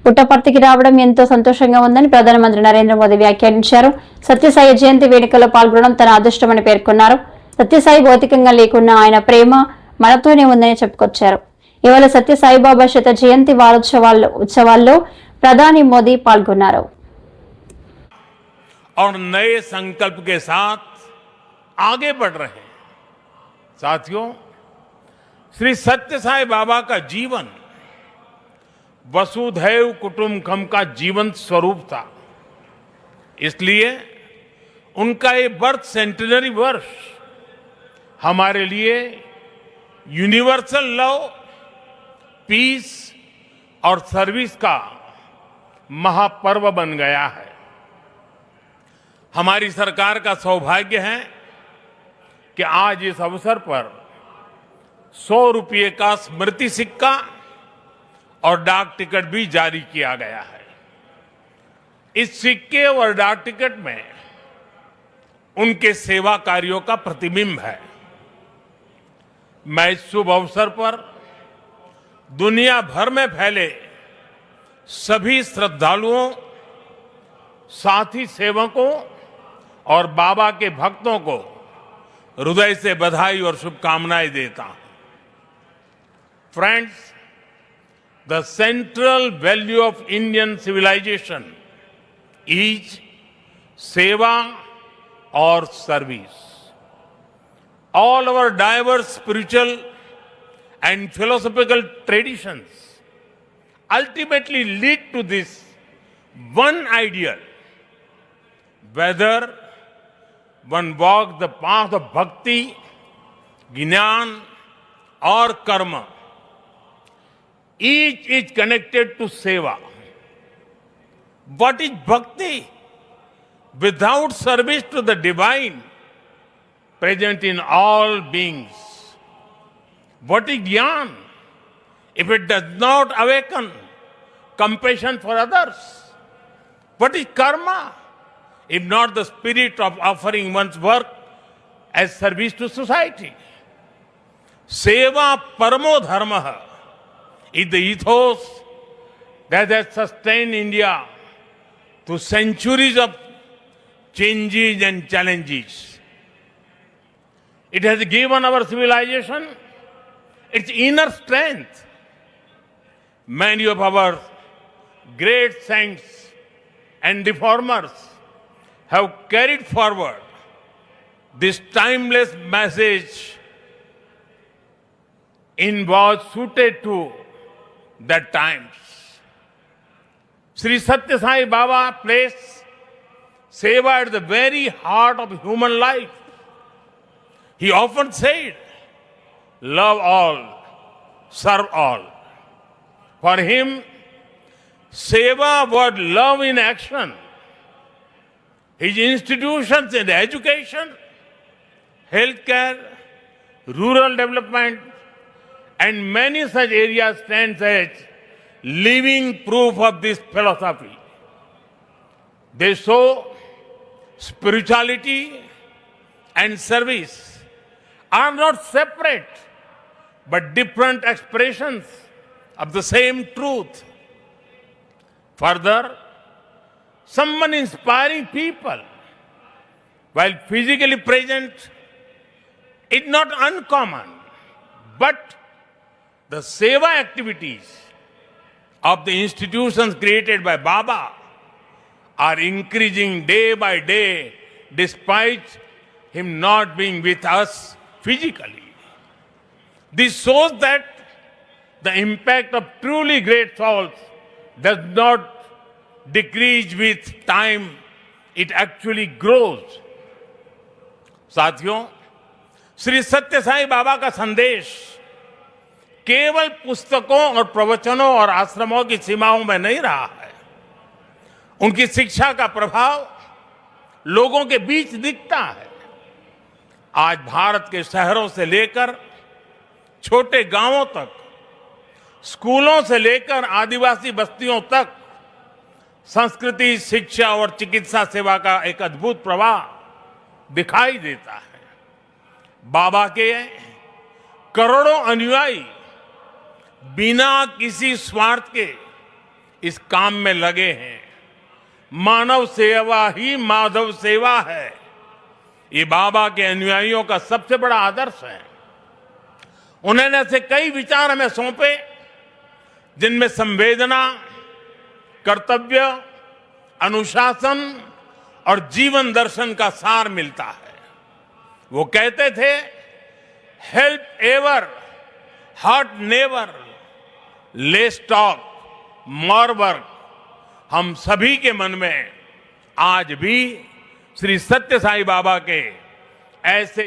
పుట్టపర్తికి రావడం ఎంతో సంతోషంగా ఉందని ప్రధానమంత్రి నరేంద్ర మోదీ వ్యాఖ్యానించారు. సత్యసాయి జయంతి వేడుకల్లో పాల్గొనడం తన అదృష్టమని పేర్కొన్నారు. సత్యసాయి భౌతికంగా లేకున్నా ఆయన ప్రేమ మనతోనే ఉందని చెప్పుకొచ్చారు. ఇవాళ సత్యసాయిబాబా శత జయంతి ఉత్సవాల్లో ప్రధాని మోదీ పాల్గొన్నారు. और नए संकल्प के साथ आगे बढ़ रहे हैं। साथियों, श्री सत्य साई बाबा का जीवन वसुधैव कुटुंबकम का जीवंत स्वरूप था। इसलिए उनका ये बर्थ सेंटेनरी वर्ष हमारे लिए यूनिवर्सल लव, पीस और सर्विस का महापर्व बन गया है। हमारी सरकार का सौभाग्य है कि आज इस अवसर पर 100 रुपये का स्मृति सिक्का और डाक टिकट भी जारी किया गया है। इस सिक्के और डाक टिकट में उनके सेवा कार्यों का प्रतिबिंब है। मैं इस शुभ अवसर पर दुनिया भर में फैले सभी श्रद्धालुओं, साथी सेवकों और बाबा के भक्तों को हृदय से बधाई और शुभकामनाएं देता हूं। Friends, the central value of Indian civilization is सेवा और service. All our diverse spiritual and philosophical traditions ultimately lead to this one ideal. Whether one walks the path of bhakti, jnana or karma, each is connected to seva. What is bhakti? Without service to the divine present in all beings. What is jnana? If it does not awaken compassion for others. What is karma? If not the spirit of offering one's work as service to society. Seva paramo dharma is the ethos that has sustained India through centuries of changes and challenges. It has given our civilization its inner strength. Many of our great saints and reformers have carried forward this timeless message in was suited to the times. Sri Satya Sai Baba placed seva at the very heart of human life. He often said, love all, serve all. For him, seva was love in action. His institutions in education, healthcare, rural development, and many such areas stand as living proof of this philosophy. They show spirituality and service are not separate but different expressions of the same truth. Further, someone inspiring people while physically present is not uncommon, but the seva activities of the institutions created by Baba are increasing day by day despite him not being with us physically. This shows that the impact of truly great souls does not decrease with time, it actually grows. साथियों, श्री सत्य साई बाबा का संदेश केवल पुस्तकों और प्रवचनों और आश्रमों की सीमाओं में नहीं रहा है। उनकी शिक्षा का प्रभाव लोगों के बीच दिखता है। आज भारत के शहरों से लेकर छोटे गांवों तक, स्कूलों से लेकर आदिवासी बस्तियों तक संस्कृति, शिक्षा और चिकित्सा सेवा का एक अद्भुत प्रवाह दिखाई देता है। बाबा के करोड़ों अनुयायी बिना किसी स्वार्थ के इस काम में लगे हैं। मानव सेवा ही माधव सेवा है, ये बाबा के अनुयायियों का सबसे बड़ा आदर्श है। उन्होंने ऐसे कई विचार हमें सौंपे जिनमें संवेदना, कर्तव्य, अनुशासन और जीवन दर्शन का सार मिलता है। वो कहते थे, help ever, hurt never, less talk, more work. हम सभी के मन में आज भी श्री सत्य साईं बाबा के ऐसे